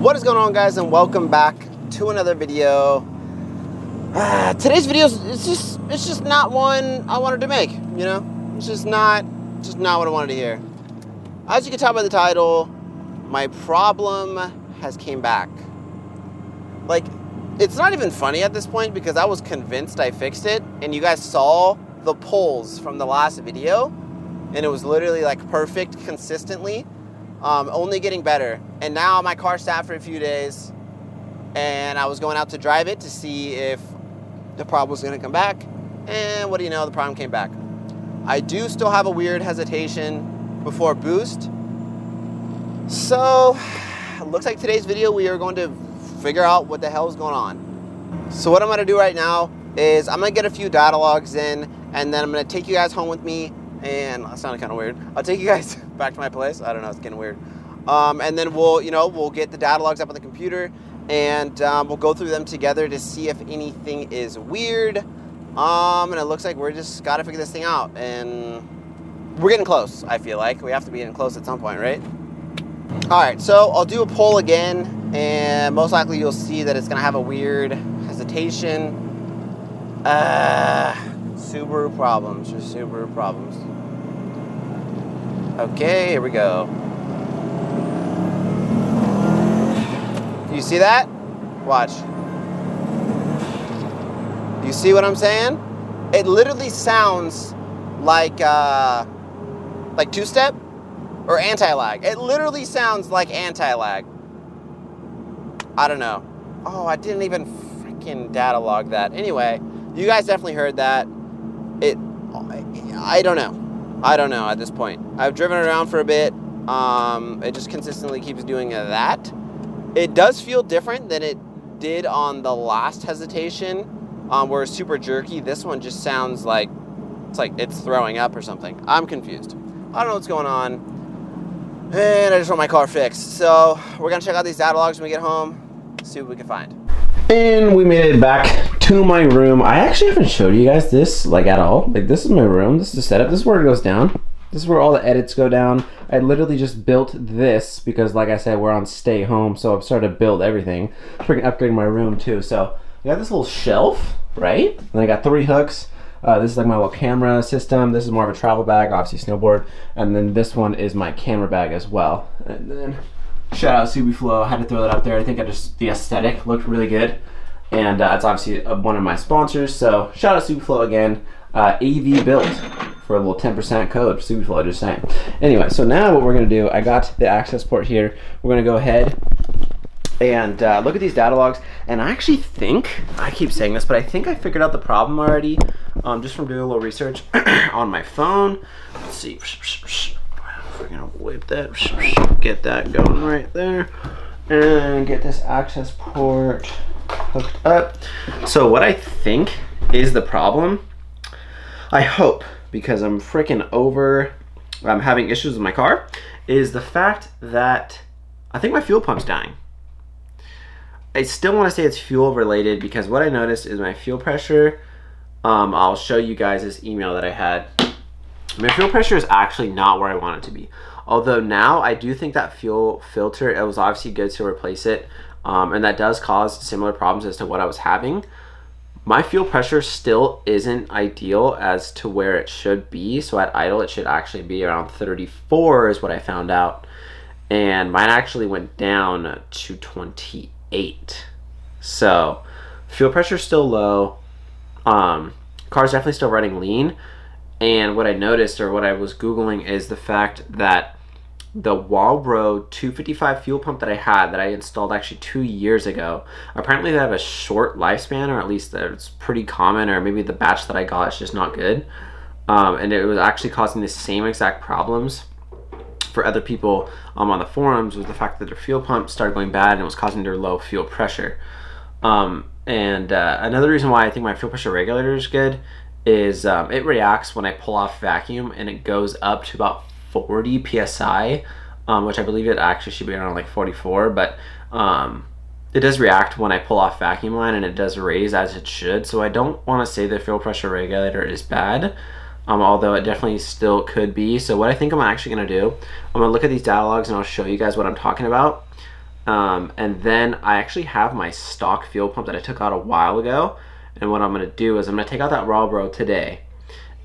What is going on, guys, and welcome back to another video. Today's video is just not one I wanted to make, you know? It's just not what I wanted to hear. As you can tell by the title, my problem has came back. Like, it's not even funny at this point because I was convinced I fixed it, and you guys saw the pulls from the last video, and it was literally like perfect consistently. Only getting better. And now my car sat for a few days and I was going out to drive it to see if the problem was going to come back. And what do you know, the problem came back. I do still have a weird hesitation before boost. So it looks like today's video we are going to figure out what the hell is going on. So what I'm going to do right now is I'm going to get a few data logs in, and then I'm going to take you guys home with me. And that sounded kind of weird. I'll take you guys back to my place. I don't know, it's getting weird. And then we'll get the data logs up on the computer, and we'll go through them together to see if anything is weird. And it looks like we're just gotta figure this thing out. And we're getting close, I feel like. We have to be getting close at some point, right? All right, so I'll do a poll again, and most likely you'll see that it's gonna have a weird hesitation. Subaru problems, just Subaru problems. Okay, here we go. You see that? Watch. You see what I'm saying? It literally sounds like two-step or anti-lag. It literally sounds like anti-lag. I don't know. Oh, I didn't even freaking data log that. Anyway, you guys definitely heard that. I don't know at this point. I've driven it around for a bit. It just consistently keeps doing that. It does feel different than it did on the last hesitation, where it's super jerky. This one just sounds like it's throwing up or something. I'm confused. I don't know what's going on, and I just want my car fixed. So we're gonna check out these data logs when we get home, see what we can find. And we made it back to my room. I actually haven't showed you guys this at all. This is my room. This is the setup. This is where it goes down. This is where all the edits go down. I literally just built this because, like I said, we're on stay home, so I've started to build everything. Freaking upgrading my room too. So I got this little shelf, right? And I got 3 hooks. This is like my little camera system. This is more of a travel bag, obviously snowboard. And then this one is my camera bag as well. And then shout out Subiflow. I had to throw that up there. I think the aesthetic looked really good. And it's obviously one of my sponsors. So shout out Subiflow again. AV built for a little 10% code. Subiflow, just saying. Anyway, so now what we're going to do, I got the access port here. We're going to go ahead and look at these data logs. And I actually think, I keep saying this, but I think I figured out the problem already just from doing a little research on my phone. Let's see. We're gonna whip that, get that going right there, and get this access port hooked up. So what I think is the problem, I hope, because I'm having issues with my car, is the fact that I think my fuel pump's dying. I still want to say it's fuel related because what I noticed is my fuel pressure, I'll show you guys this email that I had. My fuel pressure is actually not where I want it to be. Although now I do think that fuel filter, it was obviously good to replace it. And that does cause similar problems as to what I was having. My fuel pressure still isn't ideal as to where it should be. So at idle, it should actually be around 34 is what I found out. And mine actually went down to 28. So fuel pressure is still low. Car's definitely still running lean. And what I noticed, or what I was Googling, is the fact that the Walbro 255 fuel pump that I installed actually 2 years ago, apparently they have a short lifespan, or at least it's pretty common, or maybe the batch that I got is just not good. And it was actually causing the same exact problems for other people on the forums, with the fact that their fuel pump started going bad and it was causing their low fuel pressure. Another reason why I think my fuel pressure regulator is good is it reacts when I pull off vacuum, and it goes up to about 40 psi, which I believe it actually should be around like 44, but it does react when I pull off vacuum line, and it does raise as it should. So I don't want to say the fuel pressure regulator is bad, although it definitely still could be. So what I think I'm actually going to do, I'm going to look at these data logs and I'll show you guys what I'm talking about. And then I actually have my stock fuel pump that I took out a while ago. And what I'm gonna do is I'm gonna take out that Marlboro today,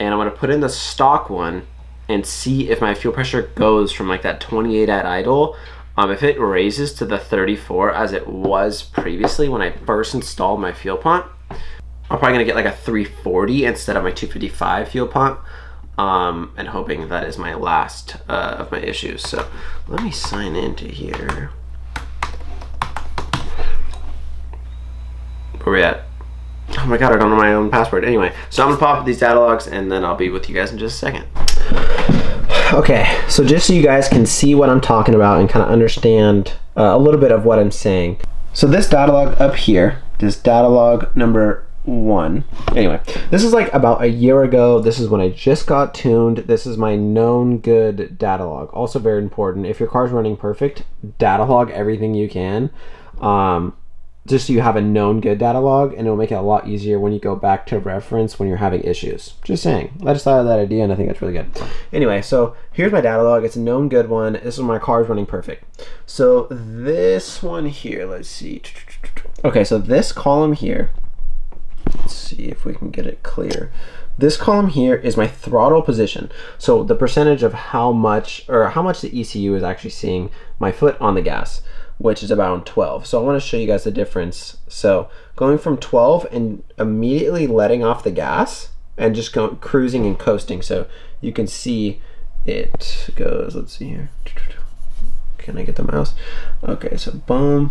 and I'm gonna put in the stock one and see if my fuel pressure goes from like that 28 at idle. If it raises to the 34 as it was previously when I first installed my fuel pump, I'm probably gonna get like a 340 instead of my 255 fuel pump. And hoping that is my last of my issues. So let me sign into here. Where we at? Oh my god, I don't know my own password. Anyway, so I'm gonna pop up these data logs and then I'll be with you guys in just a second. Okay, so just so you guys can see what I'm talking about and kind of understand a little bit of what I'm saying. So this data log up here, this data log number 1. Anyway, this is like about a year ago. This is when I just got tuned. This is my known good data log. Also very important, if your car's running perfect, data log everything you can. Just so you have a known good data log, and it'll make it a lot easier when you go back to reference when you're having issues. Just saying. I just thought of that idea and I think that's really good. Anyway, so here's my data log. It's a known good one. This is when my car's running perfect. So this one here, let's see. Okay, so this column here, let's see if we can get it clear. This column here is my throttle position. So the percentage of how much the ECU is actually seeing my foot on the gas, which is about 12. So I want to show you guys the difference. So going from 12 and immediately letting off the gas and just going cruising and coasting. So you can see it goes, let's see here. Can I get the mouse? Okay, so boom.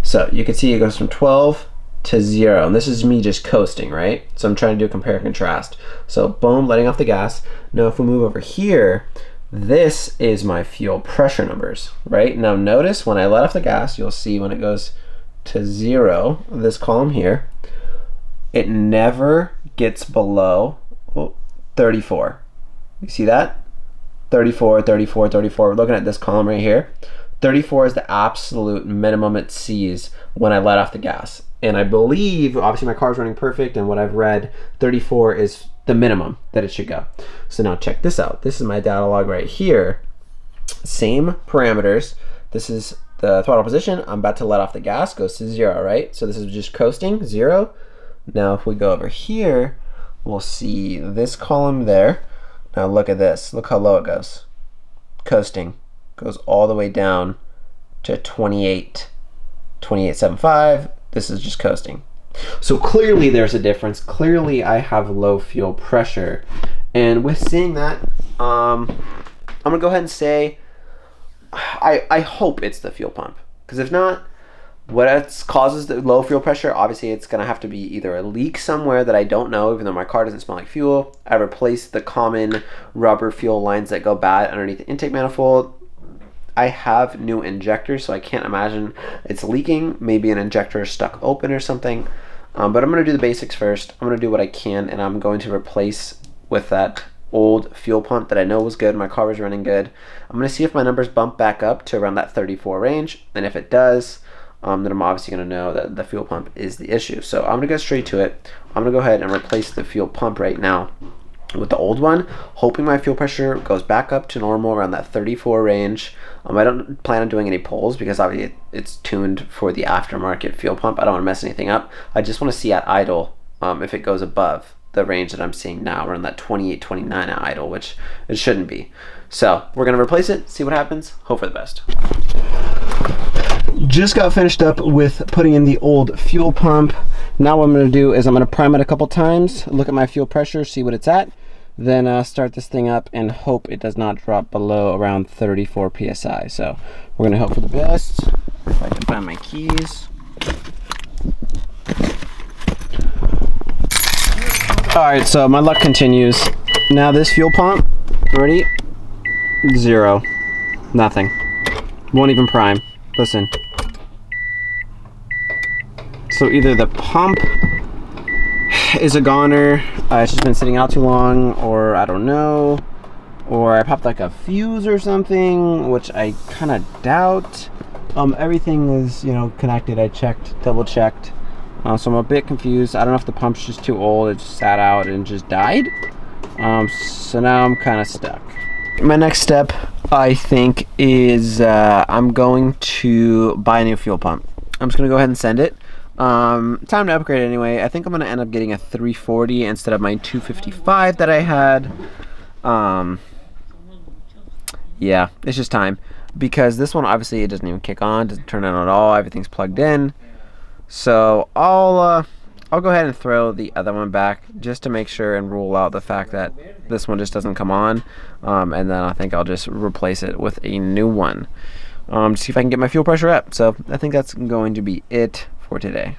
So you can see it goes from 12 to 0, and this is me just coasting, right? So I'm trying to do a compare and contrast. So boom, letting off the gas. Now if we move over here, this is my fuel pressure numbers, right? Now notice when I let off the gas, you'll see when it goes to 0, this column here, it never gets below 34. You see that? 34, 34, 34. We're looking at this column right here. 34 is the absolute minimum it sees when I let off the gas. And I believe, obviously my car's running perfect, and what I've read, 34 is the minimum that it should go. So now check this out. This is my data log right here. Same parameters. This is the throttle position. I'm about to let off the gas, goes to 0, right? So this is just coasting, 0. Now if we go over here, we'll see this column there. Now look at this. Look how low it goes. Coasting. Goes all the way down to 28.75. This is just coasting. So clearly there's a difference. Clearly I have low fuel pressure. And with seeing that, I'm gonna go ahead and say, I hope it's the fuel pump. Because if not, what causes the low fuel pressure, obviously it's gonna have to be either a leak somewhere that I don't know, even though my car doesn't smell like fuel. I replaced the common rubber fuel lines that go bad underneath the intake manifold. I have new injectors, so I can't imagine it's leaking. Maybe an injector is stuck open or something. But I'm gonna do the basics first. I'm gonna do what I can, and I'm going to replace with that old fuel pump that I know was good. My car was running good. I'm gonna see if my numbers bump back up to around that 34 range, and if it does, then I'm obviously gonna know that the fuel pump is the issue. So I'm gonna go straight to it. I'm gonna go ahead and replace the fuel pump right now with the old one, hoping my fuel pressure goes back up to normal around that 34 range. I don't plan on doing any polls because obviously it's tuned for the aftermarket fuel pump. I don't want to mess anything up. I just want to see at idle if it goes above the range that I'm seeing now, around that 28, 29 at idle, which it shouldn't be. So we're going to replace it, see what happens, hope for the best. Just got finished up with putting in the old fuel pump. Now what I'm going to do is I'm going to prime it a couple times, look at my fuel pressure, see what it's at, then start this thing up and hope it does not drop below around 34 psi. So we're going to hope for the best. If I can find my keys. Alright, so my luck continues. Now this fuel pump, ready? 0. Nothing. Won't even prime. Listen. So either the pump is a goner, it's just been sitting out too long, or I don't know, or I popped like a fuse or something, which I kind of doubt. Everything is, connected. I checked, double checked. So I'm a bit confused. I don't know if the pump's just too old, it just sat out and just died. So now I'm kind of stuck. My next step, I think, is I'm going to buy a new fuel pump. I'm just going to go ahead and send it. Time to upgrade anyway. I think I'm going to end up getting a 340 instead of my 255 that I had. Yeah, it's just time. Because this one, obviously, it doesn't even kick on. Doesn't turn on at all. Everything's plugged in. So I'll go ahead and throw the other one back just to make sure and rule out the fact that this one just doesn't come on. And then I think I'll just replace it with a new one. To see if I can get my fuel pressure up. So I think that's going to be it for today.